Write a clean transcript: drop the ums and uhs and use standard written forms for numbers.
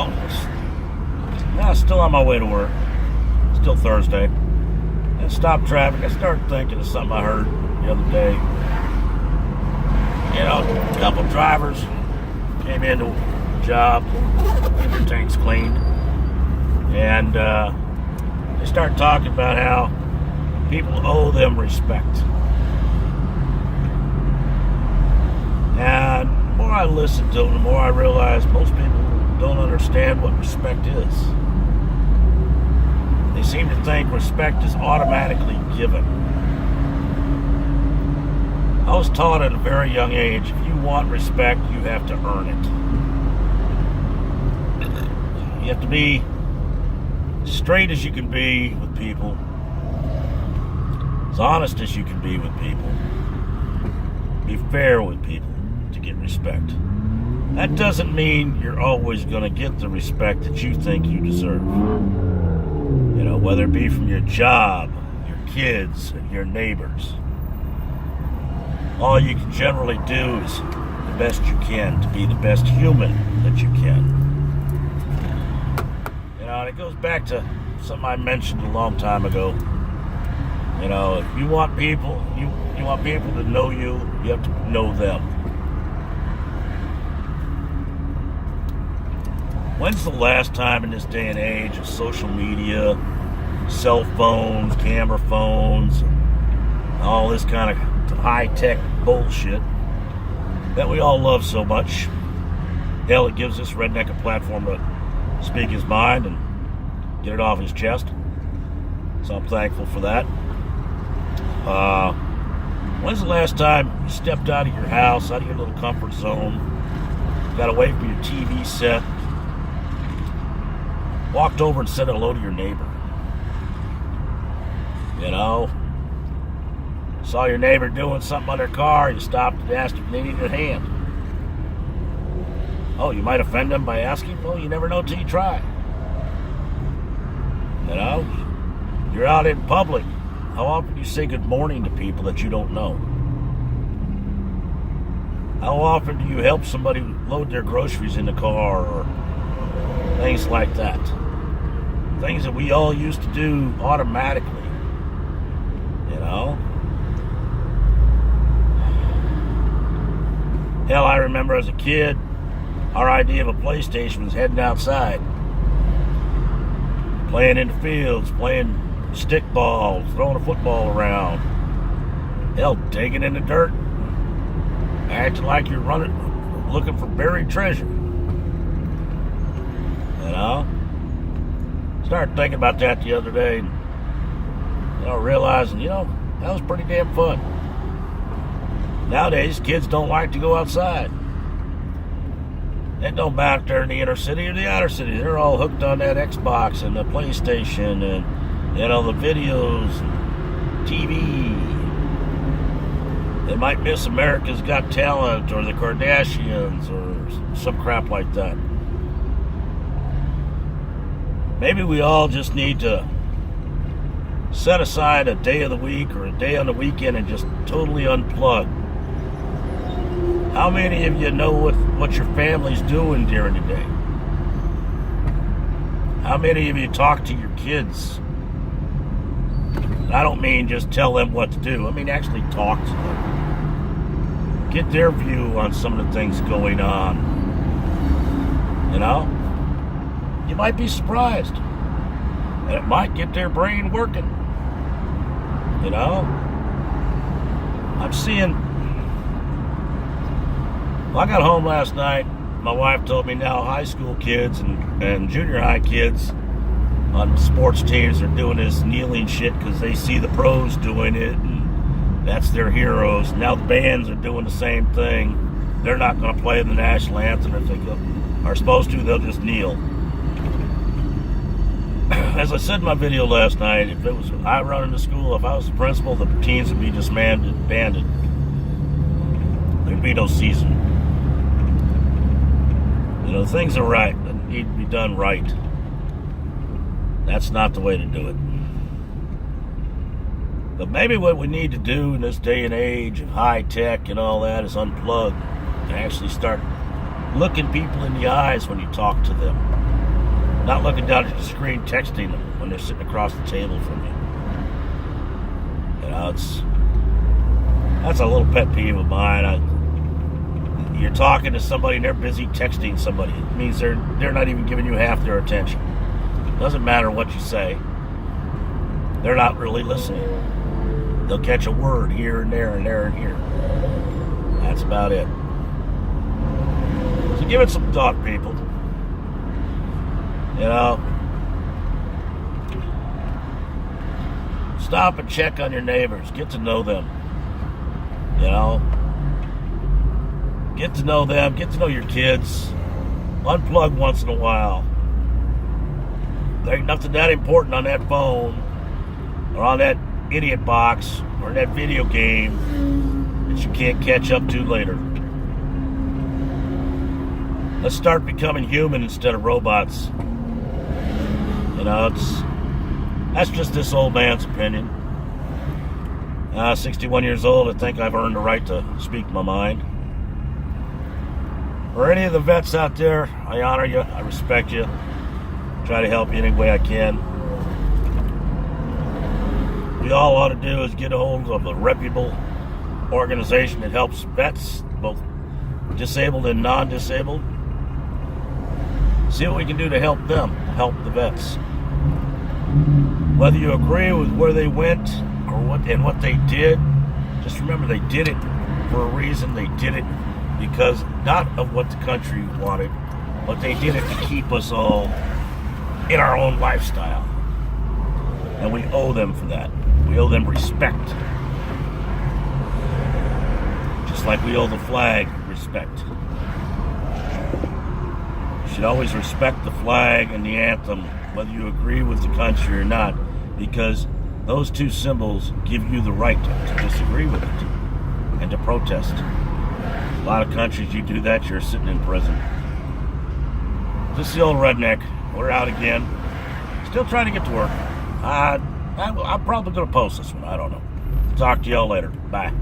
Well, I'm still on my way to work. Still Thursday. I stopped traffic. I started thinking of something I heard the other day. You know, a couple drivers came into a job, get their tanks cleaned, and they started talking about how people owe them respect. And the more I listened to them, the more I realized most people don't understand what respect is. They seem to think respect is automatically given. I was taught at a very young age, if you want respect, you have to earn it. You have to be straight as you can be with people, as honest as you can be with people, be fair with people to get respect. That doesn't mean you're always going to get the respect that you think you deserve. You know, whether it be from your job, your kids, your neighbors. All you can generally do is the best you can to be the best human that you can. You know, and it goes back to something I mentioned a long time ago. You know, if you want people, you want people to know you, you have to know them. When's the last time in this day and age of social media, cell phones, camera phones, all this kind of high-tech bullshit that we all love so much? Hell, it gives this redneck a platform to speak his mind and get it off his chest. So I'm thankful for that. When's the last time you stepped out of your house, out of your little comfort zone, got away from your TV set, walked over and said hello to your neighbor? You know, saw your neighbor doing something on their car, you stopped and asked if they needed a hand. Oh, you might offend them by asking? Well, you never know till you try. You know, you're out in public. How often do you say good morning to people that you don't know? How often do you help somebody load their groceries in the car or things like that? Things that we all used to do automatically. You know? Hell, I remember as a kid, our idea of a PlayStation was heading outside, playing in the fields, playing stickball, throwing a football around. Hell, digging in the dirt, acting like you're looking for buried treasure. You know? Started thinking about that the other day, and realizing, that was pretty damn fun. Nowadays, kids don't like to go outside. It don't matter if they're in the inner city or the outer city. They're all hooked on that Xbox and the PlayStation and, the videos, TV. They might miss America's Got Talent or the Kardashians or some crap like that. Maybe we all just need to set aside a day of the week or a day on the weekend and just totally unplug. How many of you know what your family's doing during the day? How many of you talk to your kids? I don't mean just tell them what to do. I mean actually talk to them. Get their view on some of the things going on. You might be surprised. And it might get their brain working. I'm seeing... Well, I got home last night. My wife told me now high school kids and junior high kids on sports teams are doing this kneeling shit because they see the pros doing it and that's their heroes. Now the bands are doing the same thing. They're not going to play the national anthem if they are supposed to. They'll just kneel. As I said in my video last night, if it was I running the school, if I was the principal, the teams would be disbanded. There'd be no season. Things are right that need to be done right. That's not the way to do it. But maybe what we need to do in this day and age of high tech and all that is unplug and actually start looking people in the eyes when you talk to them. not looking down at the screen, texting them when they're sitting across the table from you. You know, that's a little pet peeve of mine. You're talking to somebody and they're busy texting somebody. It means they're not even giving you half their attention. Doesn't matter what you say. They're not really listening. They'll catch a word here and there and there and here. That's about it. So give it some thought, people. You know, stop and check on your neighbors. Get to know them. You know, get to know them. Get to know your kids. Unplug once in a while. There ain't nothing that important on that phone or on that idiot box or that video game that you can't catch up to later. Let's start becoming human instead of robots. You know, that's just this old man's opinion. 61 years old, I think I've earned the right to speak my mind. For any of the vets out there, I honor you, I respect you, try to help you any way I can. What we all ought to do is get a hold of a reputable organization that helps vets, both disabled and non-disabled. See what we can do to help them, help the vets. Whether you agree with where they went or what they did, just remember they did it for a reason. They did it because not of what the country wanted, but they did it to keep us all in our own lifestyle. And we owe them for that. We owe them respect. Just like we owe the flag respect. You should always respect the flag and the anthem, whether you agree with the country or not, because those two symbols give you the right to disagree with it and to protest. A lot of countries, you do that, you're sitting in prison. This is the old redneck. We're out again. Still trying to get to work. I'm probably going to post this one. I don't know. Talk to y'all later. Bye.